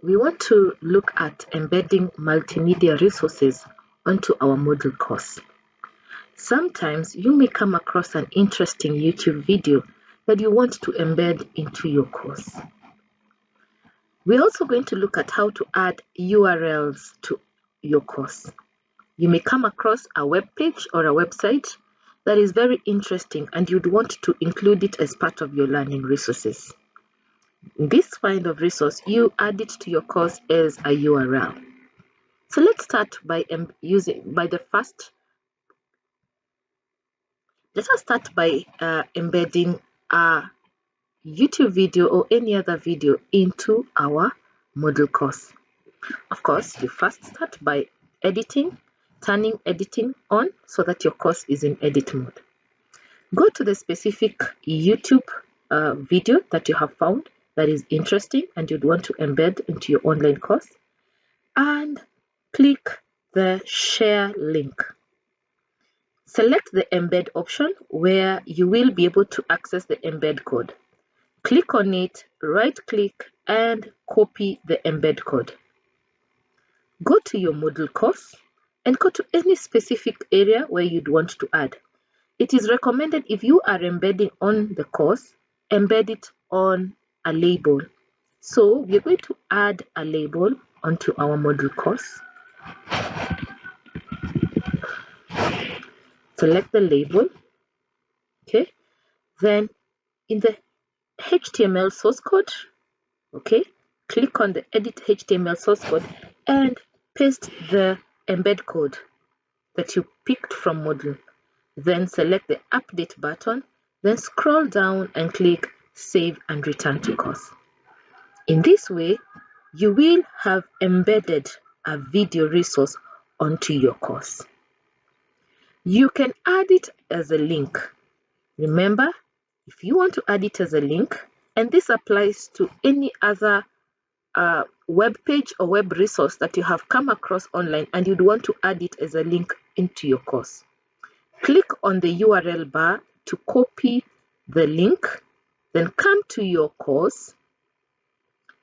we want to look at embedding multimedia resources onto our Moodle course. Sometimes you may come across an interesting YouTube video that you want to embed into your course. We're also going to look at how to add URLs to your course. You may come across a web page or a website that is very interesting and you'd want to include it as part of your learning resources. In this kind of resource, you add it to your course as a URL. So let's start by embedding a YouTube video or any other video into our Moodle course. Of course, you first start by turning editing on so that your course is in edit mode. Go to the specific YouTube video that you have found that is interesting and you'd want to embed into your online course, and click the share link. Select the embed option where you will be able to access the embed code. Click on it, right click and copy the embed code. Go to your Moodle course and go to any specific area where you'd want to add. It is recommended if you are embedding on the course, embed it on a label. So we're going to add a label onto our Moodle course. Select the label, okay? Then in the HTML source code, okay, click on the edit HTML source code and paste the embed code that you picked from Moodle. Then select the update button, then scroll down and click save and return to course. In this way, you will have embedded a video resource onto your course. You can add it as a link. Remember, if you want to add it as a link, and this applies to any other web page or web resource that you have come across online and you'd want to add it as a link into your course, click on the URL bar to copy the link, then come to your course,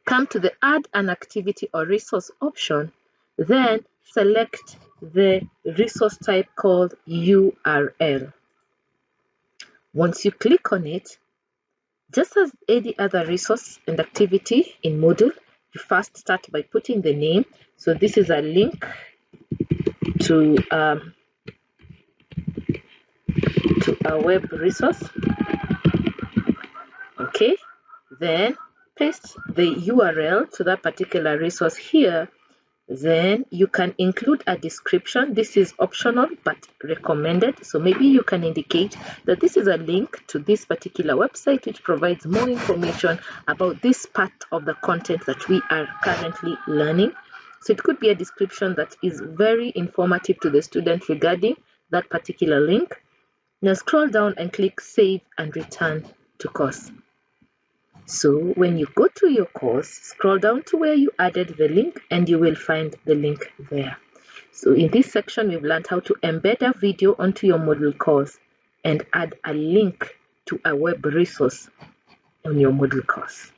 come to the add an activity or resource option, then select the resource type called URL. Once you click on it, just as any other resource and activity in Moodle, you first start by putting the name. So this is a link to a web resource. Okay, then paste the URL to that particular resource here. Then you can include a description. This is optional but recommended. So maybe you can indicate that this is a link to this particular website which provides more information about this part of the content that we are currently learning. So it could be a description that is very informative to the student regarding that particular link. Now scroll down and click save and return to course. So when you go to your course, scroll down to where you added the link and you will find the link there. So in this section, we've learned how to embed a video onto your Moodle course and add a link to a web resource on your Moodle course.